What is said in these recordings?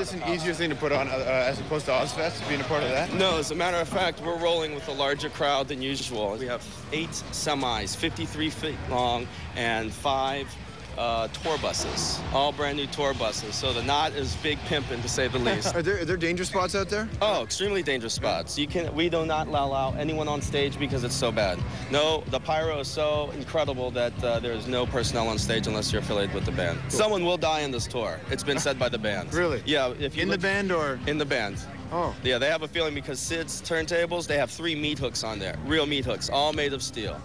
this an easier thing to put on as opposed to Ozfest, being a part of that? No, as a matter of fact, we're rolling with a larger crowd than usual. We have 8 semis, 53 feet long, and 5 tour buses, all brand new tour buses. So the knot is big pimping, to say the least. Are there danger spots out there? Oh, extremely dangerous spots. We do not allow anyone on stage because it's so bad. No, the pyro is so incredible that there's no personnel on stage unless you're affiliated with the band. Cool. Someone will die in this tour. It's been said by the band. Really? Yeah. If you in the band or? In the band. Oh. Yeah, they have a feeling because Sid's turntables, they have 3 meat hooks on there, real meat hooks, all made of steel.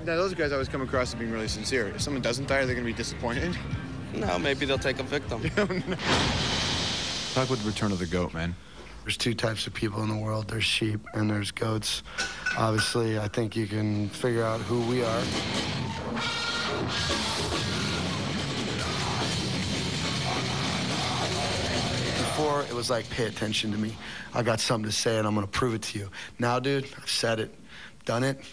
Now, those guys always come across as being really sincere. If someone doesn't die, are they going to be disappointed? No, maybe they'll take a victim. No. Talk with the return of the goat, man. There's 2 types of people in the world. There's sheep and there's goats. Obviously, I think you can figure out who we are. Before, it was like, pay attention to me. I got something to say and I'm going to prove it to you. Now, dude, I've said it, done it.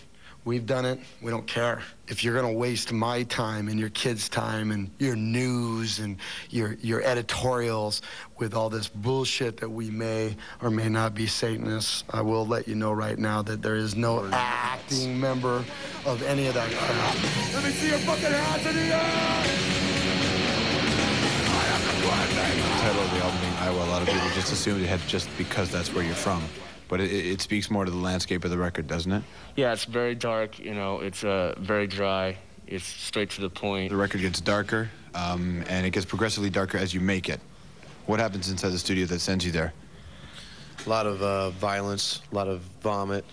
We've done it. We don't care. If you're going to waste my time and your kids' time and your news and your editorials with all this bullshit that we may or may not be Satanists, I will let you know right now that there is no acting member of any of that crap. Let me see your fucking hands in the air! The title of the album being Iowa, a lot of people just assumed it had just because that's where you're from. But it speaks more to the landscape of the record, doesn't it? Yeah, it's very dark, you know, it's very dry, it's straight to the point. The record gets darker, and it gets progressively darker as you make it. What happens inside the studio that sends you there? A lot of violence, a lot of vomit,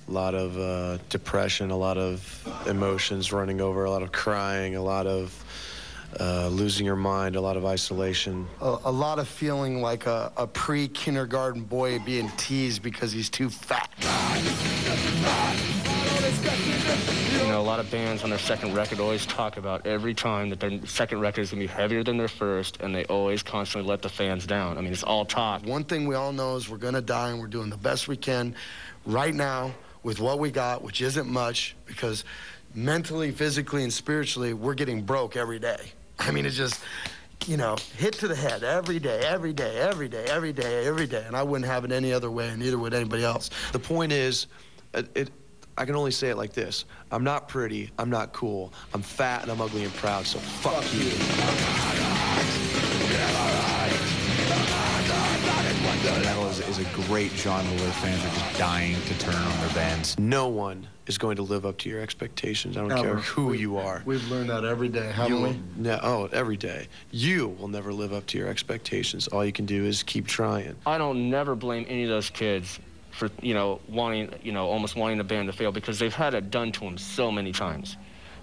a lot of depression, a lot of emotions running over, a lot of crying, a lot of losing your mind, a lot of isolation. A lot of feeling like a pre-kindergarten boy being teased because he's too fat. You know, a lot of bands on their second record always talk about every time that their second record is going to be heavier than their first, and they always constantly let the fans down. I mean, it's all talk. One thing we all know is we're going to die, and we're doing the best we can right now with what we got, which isn't much, because mentally, physically, and spiritually, we're getting broke every day. I mean, it's just, you know, hit to the head every day, every day, every day, every day, every day. And I wouldn't have it any other way, and neither would anybody else. The point is, I can only say it like this. I'm not pretty, I'm not cool, I'm fat and I'm ugly and proud, so fuck you. Metal is a great genre where fans are just dying to turn on their bands. No one is going to live up to your expectations. I don't care who you are. We've learned that every day, haven't we? Oh, every day. You will never live up to your expectations. All you can do is keep trying. I don't never blame any of those kids for, you know, wanting, you know, almost wanting a band to fail, because they've had it done to them so many times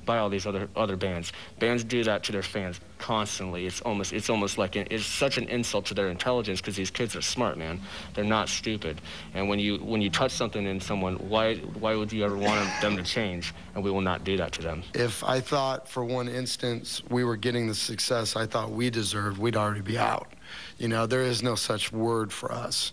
by all these other bands. Bands do that to their fans constantly. It's almost like it's such an insult to their intelligence, because these kids are smart, man. They're not stupid. And when you touch something in someone, why would you ever want them to change? And we will not do that to them. If I thought for one instance we were getting the success I thought we deserved, we'd already be out. You know, there is no such word for us.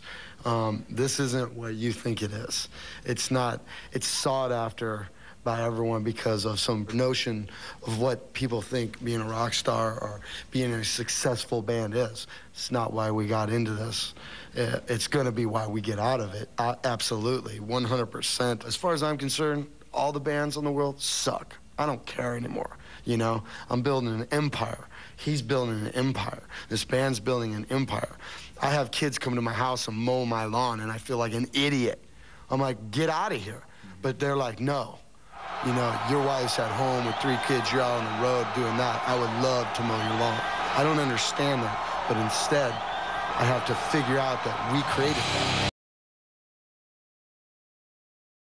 This isn't what you think it is. It's not. It's sought after by everyone because of some notion of what people think being a rock star or being a successful band is. It's not why we got into this. It's going to be why we get out of it. Absolutely, 100%. As far as I'm concerned, all the bands in the world suck. I don't care anymore. You know, I'm building an empire. He's building an empire. This band's building an empire. I have kids come to my house and mow my lawn, and I feel like an idiot. I'm like, get out of here. But they're like, no. You know, your wife's at home with 3 kids, you're out on the road doing that. I would love to mow your lawn. I don't understand that, but instead, I have to figure out that we created that.